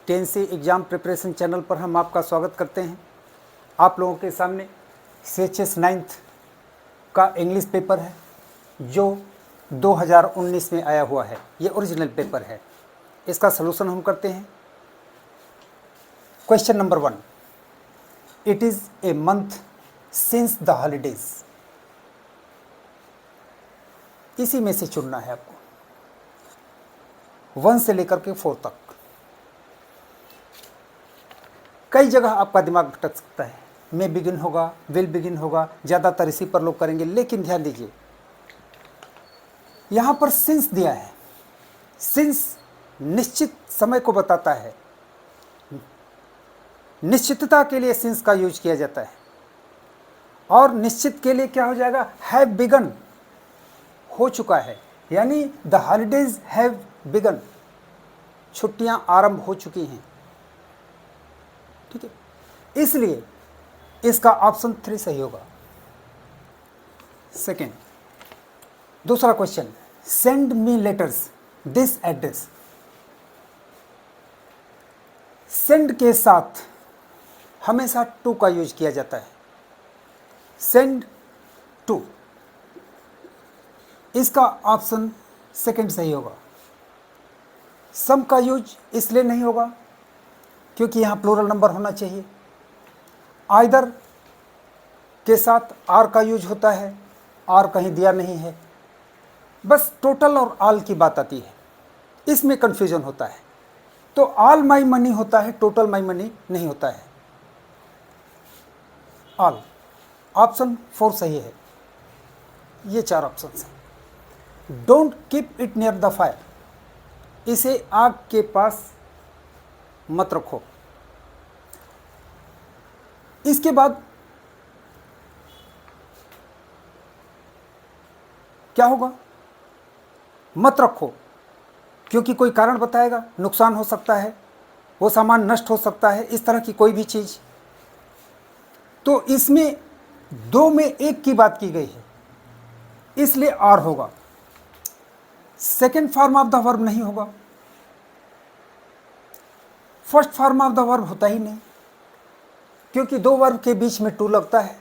Tennessee exam preparation channel पर हम आपका स्वागत करते हैं। आप लोगों के सामने CHS 9th का इंग्लिश पेपर है जो 2019 में आया हुआ है। ये ओरिजिनल पेपर है। इसका सलूशन हम करते हैं। Question number 1, it is a month since the holidays. इसी में से चुनना है आपको, 1 से लेकर के 4 तक। कई जगह आपका दिमाग भटक सकता है, मे बिगिन होगा, विल बिगिन होगा, ज़्यादातर इसी पर लोग करेंगे। लेकिन ध्यान दीजिए, यहाँ पर सिंस दिया है। सिंस निश्चित समय को बताता है, निश्चितता के लिए सिंस का यूज किया जाता है। और निश्चित के लिए क्या हो जाएगा, हैव बिगन, हो चुका है, यानी द हॉलीडेज हैव बिगन, छुट्टियां आरंभ हो चुकी हैं। ठीक है, इसलिए इसका ऑप्शन 3 सही होगा। सेकेंड, दूसरा question, send me letters this address. Send के साथ हमेशा टू का यूज किया जाता है। सेंड टू, इसका ऑप्शन सेकेंड सही होगा। सम का यूज इसलिए नहीं होगा क्योंकि यहाँ प्लूरल नंबर होना चाहिए। आइदर के साथ आर का यूज होता है, आर कहीं दिया नहीं है। बस टोटल और ऑल की बात आती है, इसमें कन्फ्यूजन होता है। तो ऑल माई मनी होता है, टोटल माई मनी नहीं होता है। ऑल, ऑप्शन 4 सही है। ये 4 ऑप्शन हैं। Don't keep it near the fire, इसे आग के पास मत रखो। इसके बाद क्या होगा, मत रखो, क्योंकि कोई कारण बताएगा, नुकसान हो सकता है, वो सामान नष्ट हो सकता है, इस तरह की कोई भी चीज। तो इसमें 2 में 1 की बात की गई है, इसलिए आर होगा। Second form of the verb नहीं होगा, first form of the verb होता ही नहीं, क्योंकि 2 वर्ब के बीच में टू लगता है।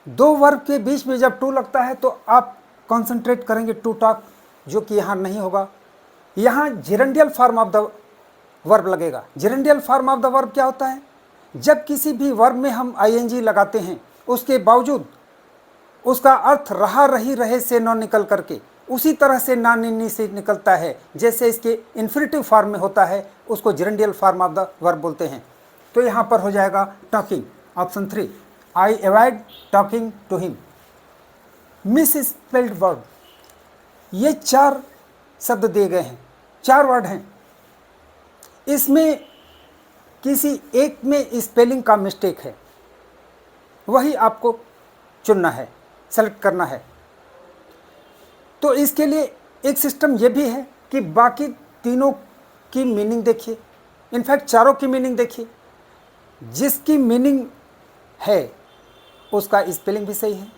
2 वर्ब के बीच में जब टू लगता है तो आप कॉन्सेंट्रेट करेंगे टू टॉक, जो कि यहाँ नहीं होगा। यहाँ जेरेंडियल फॉर्म ऑफ द वर्ब लगेगा। जेरेंडियल फॉर्म ऑफ द वर्ब क्या होता है, जब किसी भी वर्ब में हम आईएनजी लगाते हैं, उसके बावजूद उसका अर्थ रहा रही रहे से न निकल करके उसी तरह से ना निन्नी से निकलता है, जैसे इसके इन्फिनिटिव फॉर्म में होता है, उसको gerundial form of the verb बोलते हैं। तो यहाँ पर हो जाएगा talking, option 3। I avoid talking to him. Misspelled word, ये 4 शब्द दिए गए हैं, 4 वर्ड हैं। इसमें किसी एक में स्पेलिंग का मिस्टेक है, वही आपको चुनना है, सेलेक्ट करना है। तो इसके लिए एक सिस्टम ये भी है कि बाकी तीनों की मीनिंग देखिए, इनफैक्ट चारों की मीनिंग देखिए। जिसकी मीनिंग है उसका स्पेलिंग भी सही है,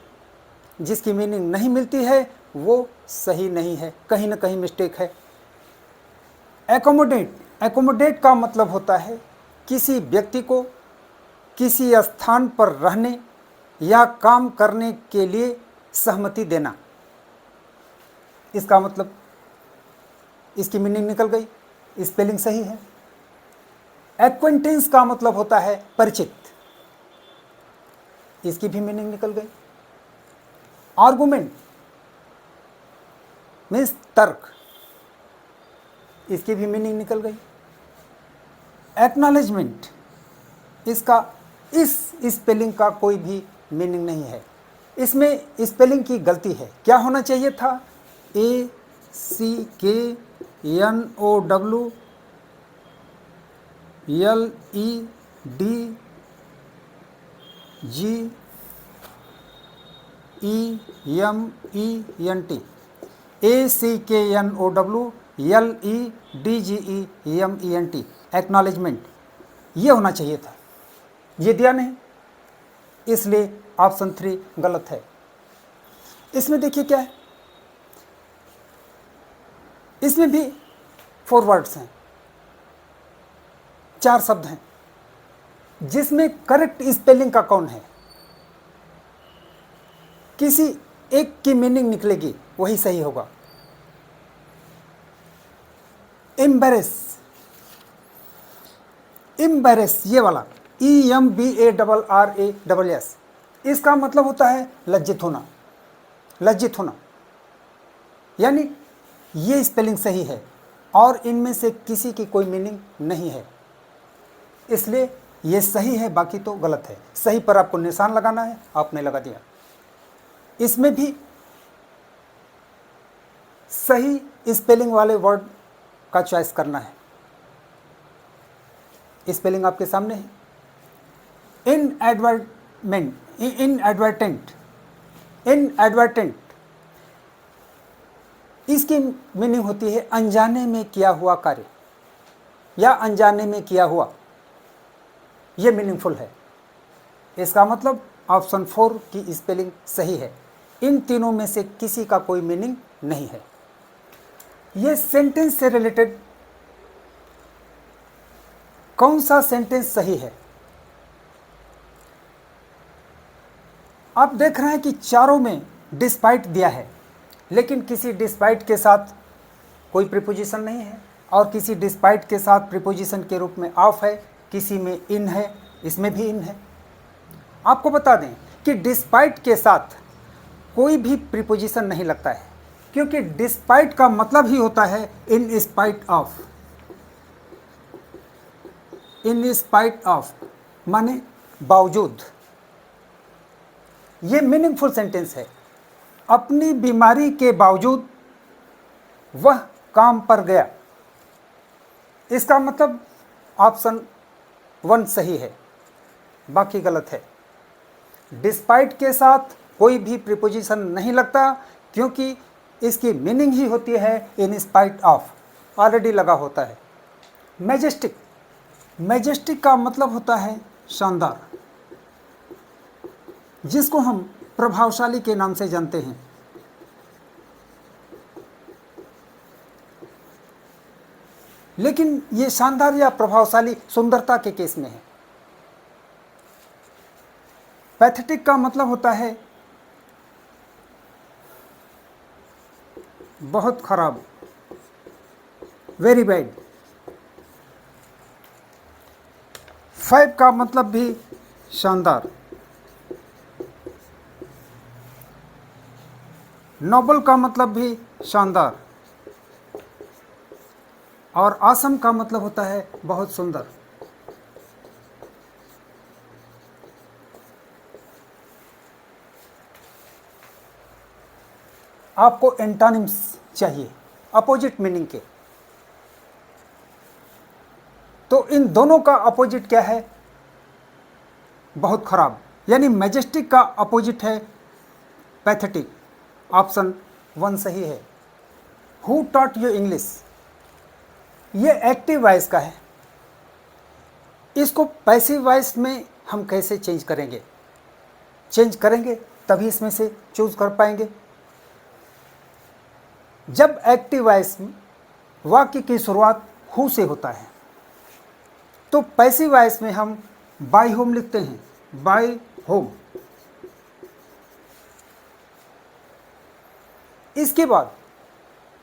जिसकी मीनिंग नहीं मिलती है वो सही नहीं है, कहीं ना कहीं मिस्टेक है। एकोमोडेट, एकोमोडेट का मतलब होता है किसी व्यक्ति को किसी स्थान पर रहने या काम करने के लिए सहमति देना। इसका मतलब, इसकी मीनिंग निकल गई, स्पेलिंग सही है। एक्वेंटेंस का मतलब होता है परिचित, इसकी भी मीनिंग निकल गई। आर्गुमेंट मीन्स तर्क, इसकी भी मीनिंग निकल गई। एक्नॉलेजमेंट, इसका इस स्पेलिंग का कोई भी मीनिंग नहीं है, इसमें स्पेलिंग की गलती है। क्या होना चाहिए था, ACKNOWLEDGEMENT, एक्नॉलेजमेंट, ये होना चाहिए था, ये दिया नहीं, इसलिए ऑप्शन 3 गलत है। इसमें देखिए क्या है, इसमें भी 4 वर्ड्स हैं। 4 शब्द हैं, जिसमें करेक्ट स्पेलिंग का कौन है, किसी एक की मीनिंग निकलेगी, वही सही होगा। एम्बेरेस, एम्बेरेस ये वाला EMBARRASS, इसका मतलब होता है लज्जित होना, लज्जित होना, यानी ये स्पेलिंग सही है और इनमें से किसी की कोई मीनिंग नहीं है, इसलिए ये सही है, बाकी तो गलत है। सही पर आपको निशान लगाना है, आपने लगा दिया। इसमें भी सही स्पेलिंग वाले वर्ड का चॉइस करना है। स्पेलिंग आपके सामने है। इनएडवर्टेंट, इनएडवर्टेंट, इनएडवर्टेंट, इसकी मीनिंग होती है अनजाने में किया हुआ कार्य या अनजाने में किया हुआ, ये मीनिंगफुल है। इसका मतलब ऑप्शन 4 की स्पेलिंग सही है। इन तीनों में से किसी का कोई मीनिंग नहीं है। ये सेंटेंस से रिलेटेड कौन सा सेंटेंस सही है? आप देख रहे हैं कि चारों में डिस्पाइट दिया है, लेकिन किसी डिस्पाइट के साथ कोई प्रीपोजिशन नहीं है और किसी डिस्पाइट के साथ प्रीपोजिशन के रूप में ऑफ है, किसी में इन है, इसमें भी इन है। आपको बता दें कि डिस्पाइट के साथ कोई भी प्रीपोजिशन नहीं लगता है, क्योंकि डिस्पाइट का मतलब ही होता है in spite of. In spite of माने बावजूद। ये मीनिंगफुल सेंटेंस है। अपनी बीमारी के बावजूद वह काम पर गया, इसका मतलब ऑप्शन 1 सही है, बाकी गलत है। डिस्पाइट के साथ कोई भी प्रीपोजिशन नहीं लगता, क्योंकि इसकी मीनिंग ही होती है इन स्पाइट ऑफ, ऑलरेडी लगा होता है। मैजेस्टिक, मैजेस्टिक का मतलब होता है शानदार, जिसको हम प्रभावशाली के नाम से जानते हैं। लेकिन ये शानदार या प्रभावशाली सुंदरता के केस में है। पैथेटिक का मतलब होता है बहुत खराब, वेरी बैड। फैब का मतलब भी शानदार। नोबल का मतलब भी शानदार। और आसम का मतलब होता है बहुत सुंदर। आपको एंटोनिम्स चाहिए अपोजिट मीनिंग के, तो इन दोनों का अपोजिट क्या है? बहुत खराब। यानी मैजेस्टिक का अपोजिट है पैथेटिक। ऑप्शन 1 सही है। हु टॉट यू इंग्लिश, ये एक्टिव वॉइस का है। इसको पैसिव वॉइस में हम कैसे चेंज करेंगे? चेंज करेंगे तभी इसमें से चूज कर पाएंगे। जब एक्टिव वॉइस वाक्य की शुरुआत हु से होता है, तो पैसिव वॉइस में हम बाय होम लिखते हैं, बाय होम। इसके बाद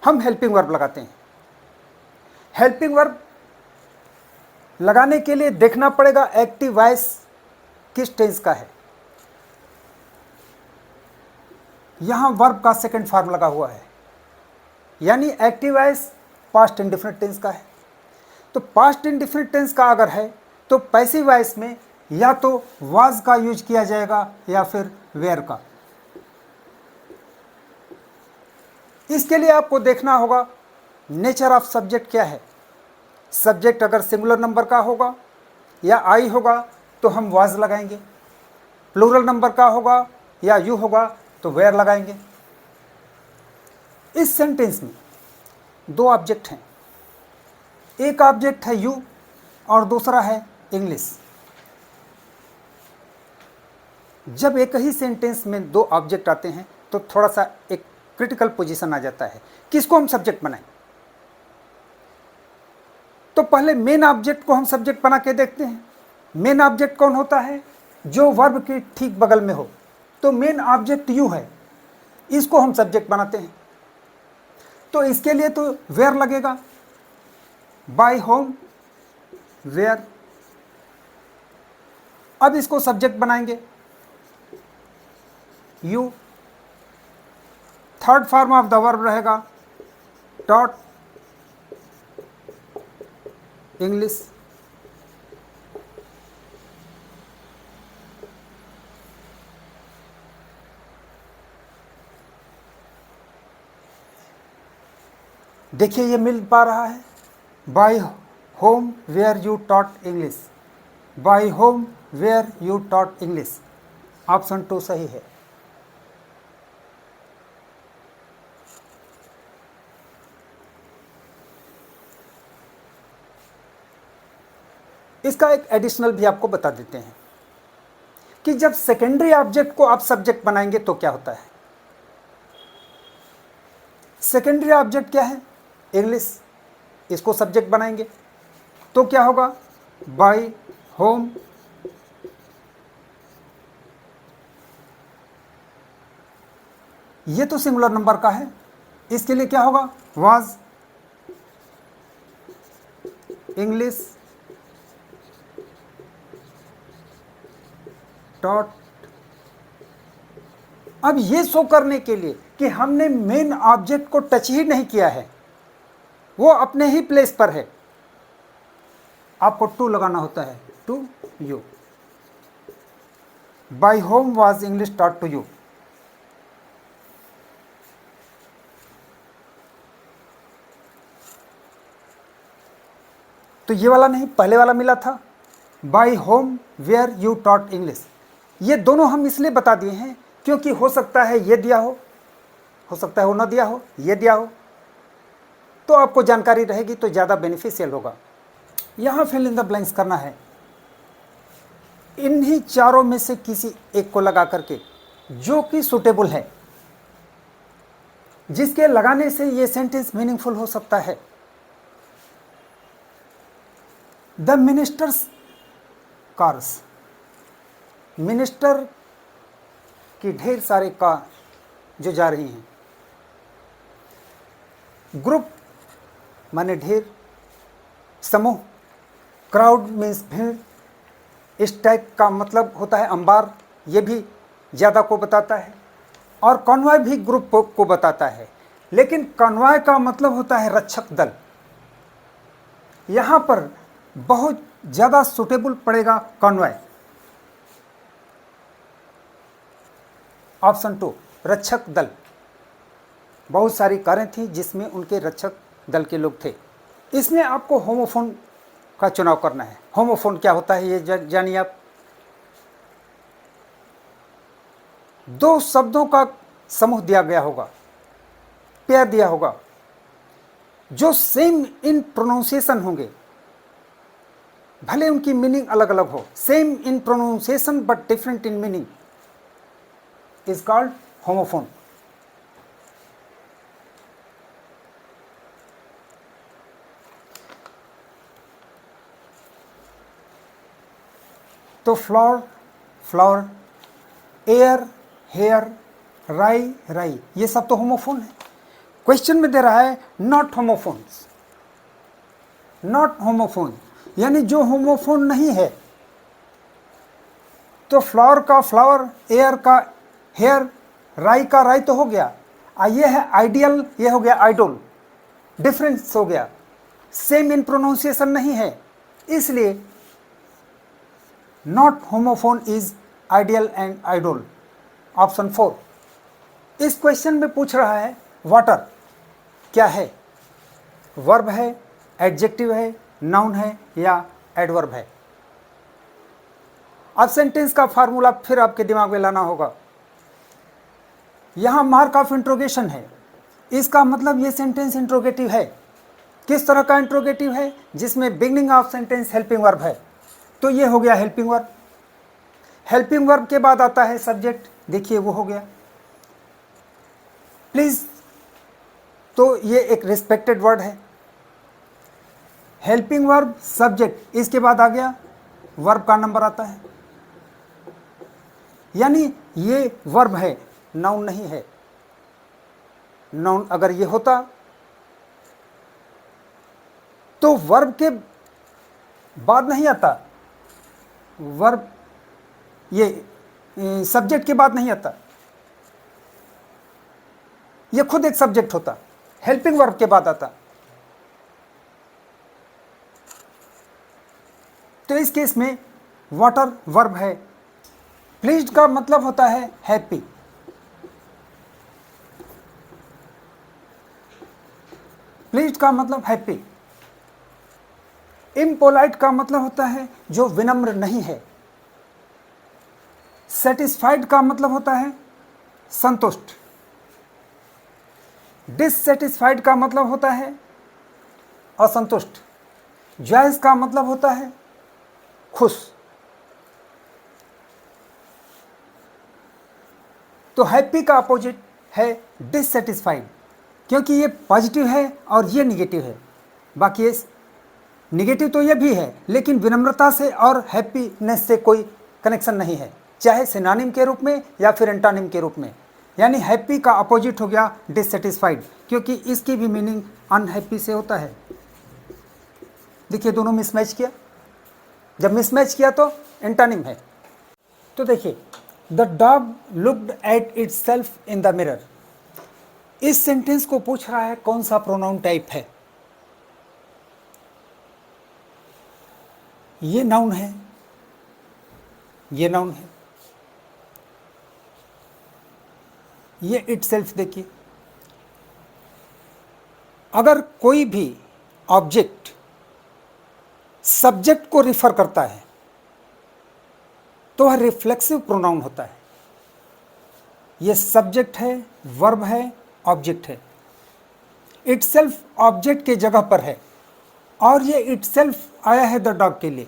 हम हेल्पिंग वर्ब लगाते हैं। हेल्पिंग वर्ब लगाने के लिए देखना पड़ेगा एक्टिव वॉइस किस टेंस का है। यहां वर्ब का सेकंड फॉर्म लगा हुआ है, यानी active voice past indefinite tense का है। तो पास्ट इंडेफिनिट टेंस का अगर है तो पैसिव वॉइस में या तो वाज का यूज किया जाएगा या फिर वेयर का। इसके लिए आपको देखना होगा नेचर ऑफ सब्जेक्ट क्या है। सब्जेक्ट अगर सिंगुलर नंबर का होगा या आई होगा तो हम वाज लगाएंगे, प्लूरल नंबर का होगा या यू होगा तो वेयर लगाएंगे। इस सेंटेंस में 2 ऑब्जेक्ट हैं, एक ऑब्जेक्ट है यू और दूसरा है इंग्लिश। जब एक ही सेंटेंस में 2 ऑब्जेक्ट आते हैं तो थोड़ा सा एक क्रिटिकल पोजीशन आ जाता है, किसको हम सब्जेक्ट बनाएं। तो पहले मेन ऑब्जेक्ट को हम सब्जेक्ट बना के देखते हैं। मेन ऑब्जेक्ट कौन होता है? जो वर्ब के ठीक बगल में हो। तो मेन ऑब्जेक्ट यू है, इसको हम सब्जेक्ट बनाते हैं। तो इसके लिए तो वेयर लगेगा, बाय होम वेयर। अब इसको सब्जेक्ट बनाएंगे you. Third form of the verb रहेगा टॉट इंग्लिश। देखिए ये मिल पा रहा है, by whom were you taught English, by whom were you taught English. Option 2 सही है। इसका एक एडिशनल भी आपको बता देते हैं कि जब सेकेंडरी ऑब्जेक्ट को आप सब्जेक्ट बनाएंगे तो क्या होता है। सेकेंडरी ऑब्जेक्ट क्या है? इंग्लिश। इसको सब्जेक्ट बनाएंगे तो क्या होगा? बाय होम ये तो सिंगुलर नंबर का है, इसके लिए क्या होगा? Was English taught. अब ये शो करने के लिए कि हमने मेन ऑब्जेक्ट को टच ही नहीं किया है, वो अपने ही प्लेस पर है, आपको टू लगाना होता है, to you. By whom was English taught to you. तो ये वाला नहीं, पहले वाला मिला था, by whom were you taught English. ये दोनों हम इसलिए बता दिए हैं क्योंकि हो सकता है ये दिया हो सकता है वो ना दिया हो, ये दिया हो, तो आपको जानकारी रहेगी तो ज़्यादा बेनिफिशियल होगा। यहाँ फिल इन द ब्लैंक्स करना है। इन्हीं चारों में से किसी एक को लगा करके जो कि सूटेबल है, जिसके लगाने से ये सेंटेंस मीनिंगफुल हो सकता है। द मिनिस्टर्स कार्स, मिनिस्टर की ढेर सारे कार जो जा रही हैं। ग्रुप माने ढेर, समूह, क्राउड मीन्स भीड़, स्टैक का मतलब होता है अंबार, ये भी ज़्यादा को बताता है, और कॉन्वॉय भी ग्रुप को बताता है, लेकिन कॉन्वॉय का मतलब होता है रक्षक दल। यहाँ पर बहुत ज़्यादा सुटेबल पड़ेगा कॉन्वॉय। ऑप्शन 2 रक्षक दल। बहुत सारी कारें थी जिसमें उनके रक्षक दल के लोग थे। इसमें आपको होमोफोन का चुनाव करना है। होमोफोन क्या होता है ये जानिए आप। दो शब्दों का समूह दिया गया होगा, पेयर दिया होगा, जो सेम इन प्रोनाउंसिएशन होंगे, भले उनकी मीनिंग अलग अलग हो, same in pronunciation but different in meaning, is called homophone. तो फ्लावर फ्लावर, एयर हेयर, राई राई, ये सब तो होमोफोन है। क्वेश्चन में दे रहा है नॉट होमोफोन्स, नॉट होमोफोन यानी जो होमोफोन नहीं है। तो फ्लावर का फ्लावर, एयर का हेयर, राई का राई तो हो गया, ये है आइडियल, ये हो गया आइडोल, डिफरेंस हो गया, सेम इन प्रोनाउंसिएशन नहीं है, इसलिए not homophone is ideal and idol. Option 4। इस क्वेश्चन में पूछ रहा है वाटर क्या है, वर्ब है, एडजेक्टिव है, नाउन है या एडवर्ब है। अब सेंटेंस का फार्मूला फिर आपके दिमाग में लाना होगा। यहां मार्क ऑफ इंट्रोगेशन है, इसका मतलब ये सेंटेंस इंट्रोगेटिव है। किस तरह का इंट्रोगेटिव है? जिसमें beginning of sentence helping verb है, तो ये हो गया हेल्पिंग वर्ब। हेल्पिंग वर्ब के बाद आता है सब्जेक्ट, देखिए वो हो गया प्लीज, तो ये एक रिस्पेक्टेड वर्ड है। हेल्पिंग वर्ब सब्जेक्ट, इसके बाद आ गया वर्ब का नंबर आता है, यानी ये वर्ब है, नाउन नहीं है। नाउन अगर ये होता तो वर्ब के बाद नहीं आता, वर्ब ये सब्जेक्ट के बाद नहीं आता, ये खुद एक सब्जेक्ट होता, हेल्पिंग वर्ब के बाद आता। तो इस केस में वाटर वर्ब है। प्लीज्ड का मतलब होता है हैप्पी, प्लीज्ड का मतलब हैप्पी। इम्पोलाइट का मतलब होता है जो विनम्र नहीं है। सेटिस्फाइड का मतलब होता है संतुष्ट। डिससेटिस्फाइड का मतलब होता है असंतुष्ट। जॉयस का मतलब होता है खुश। तो हैप्पी का अपोजिट है डिससेटिस्फाइड, क्योंकि ये पॉजिटिव है और ये निगेटिव है। बाकी ये निगेटिव तो ये भी है, लेकिन विनम्रता से और हैप्पीनेस से कोई कनेक्शन नहीं है, चाहे सिनोनिम के रूप में या फिर एंटोनिम के रूप में। यानी हैप्पी का अपोजिट हो गया डिससेटिस्फाइड, क्योंकि इसकी भी मीनिंग अनहैप्पी से होता है। देखिए दोनों मिसमैच किया, जब मिसमैच किया तो एंटोनिम है। तो देखिए, the dog looked at itself in the mirror. इस सेंटेंस को पूछ रहा है कौन सा प्रोनाउन टाइप है। ये नाउन है, ये नाउन है, ये इटसेल्फ। देखिए, अगर कोई भी ऑब्जेक्ट सब्जेक्ट को रिफर करता है तो वह रिफ्लेक्सिव प्रोनाउन होता है। ये सब्जेक्ट है, वर्ब है, ऑब्जेक्ट है। इटसेल्फ ऑब्जेक्ट के जगह पर है और ये इटसेल्फ आया है द डॉग के लिए।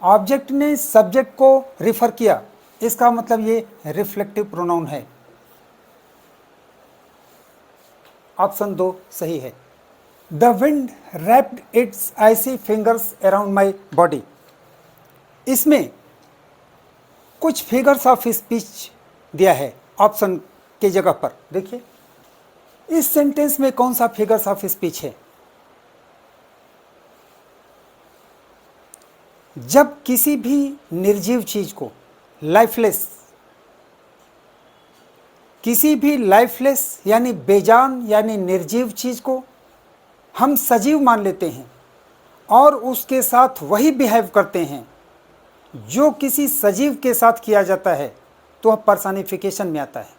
ऑब्जेक्ट ने सब्जेक्ट को रिफर किया, इसका मतलब ये रिफ्लेक्टिव प्रोनाउन है। ऑप्शन 2 सही है। The wind wrapped its icy fingers around my body. इसमें कुछ फिगर्स ऑफ स्पीच दिया है ऑप्शन के जगह पर। देखिए, इस सेंटेंस में कौन सा फिगर्स ऑफ स्पीच है। जब किसी भी निर्जीव चीज को, लाइफलेस, किसी भी लाइफलेस यानी बेजान यानी निर्जीव चीज को हम सजीव मान लेते हैं और उसके साथ वही बिहेव करते हैं जो किसी सजीव के साथ किया जाता है, तो वह पर्सनिफिकेशन में आता है।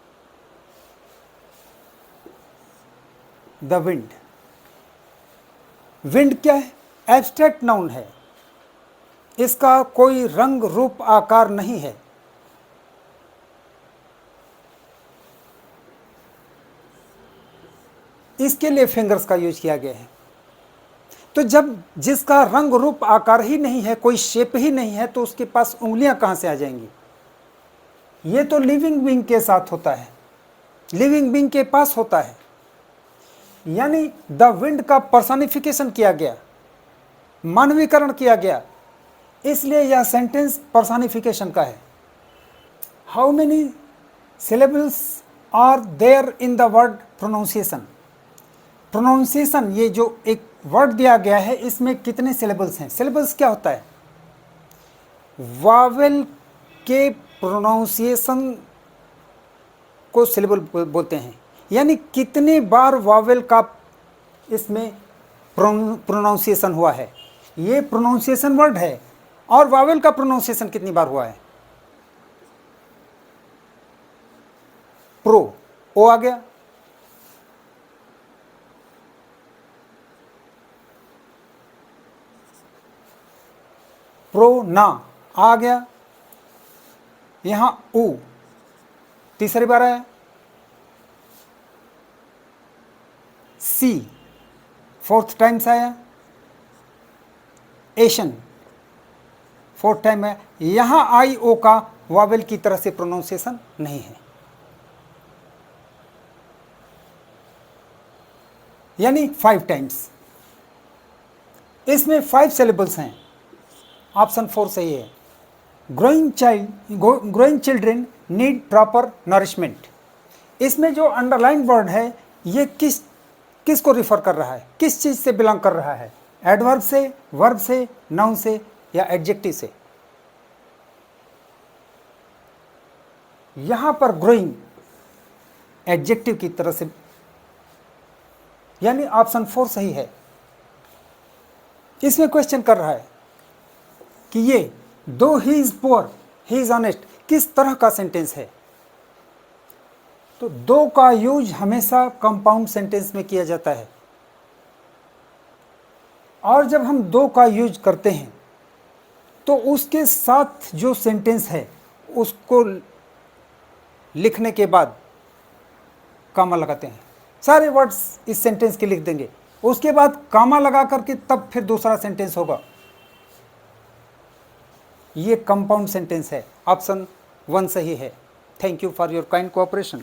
द विंड, विंड क्या है? एब्स्ट्रैक्ट नाउन है, इसका कोई रंग रूप आकार नहीं है। इसके लिए फिंगर्स का यूज किया गया है। तो जब जिसका रंग रूप आकार ही नहीं है, कोई शेप ही नहीं है, तो उसके पास उंगलियां कहां से आ जाएंगी? ये तो लिविंग बीइंग के साथ होता है, लिविंग बीइंग के पास होता है। यानी द विंड का पर्सनिफिकेशन किया गया, मानवीकरण किया गया, इसलिए यह सेंटेंस पर्सनिफिकेशन का है। How many syllables are there in the word pronunciation? Pronunciation, ये जो एक वर्ड दिया गया है, इसमें कितने सिलेबल्स हैं? सिलेबल्स क्या होता है? वावेल के प्रोनाउंसिएशन को सिलेबल बोलते हैं, यानी कितने बार वावेल का इसमें प्रोनाउंसिएशन हुआ है। ये प्रोनाउंसिएशन वर्ड है और वावेल का प्रोनाउंसिएशन कितनी बार हुआ है? प्रो, ओ आ गया, प्रो ना आ गया, यहां ऊ तीसरी बार आया, सी फोर्थ टाइम से आया, एशन फोर्थ टाइम है। यहां आई ओ का वावेल की तरह से प्रोनाउंसिएशन नहीं है, यानी 5 टाइम्स। इसमें 5 सिलेबल्स हैं, ऑप्शन 4 सही है। Growing children need proper nourishment. इसमें जो अंडरलाइन वर्ड है ये किस को रिफर कर रहा है, किस चीज से बिलोंग कर रहा है, एडवर्ब से, वर्ब से, नाउन से या एडजेक्टिव से? यहां पर ग्रोइंग एडजेक्टिव की तरह से, यानी ऑप्शन 4 सही है। इसमें क्वेश्चन कर रहा है कि ये दो he is poor he is honest किस तरह का सेंटेंस है। तो दो का यूज हमेशा कंपाउंड सेंटेंस में किया जाता है, और जब हम दो का यूज करते हैं तो उसके साथ जो सेंटेंस है उसको लिखने के बाद कामा लगाते हैं। सारे वर्ड्स इस सेंटेंस के लिख देंगे, उसके बाद कामा लगा करके तब फिर दूसरा सेंटेंस होगा। ये कंपाउंड सेंटेंस है, ऑप्शन 1 सही है। Thank you for your kind cooperation.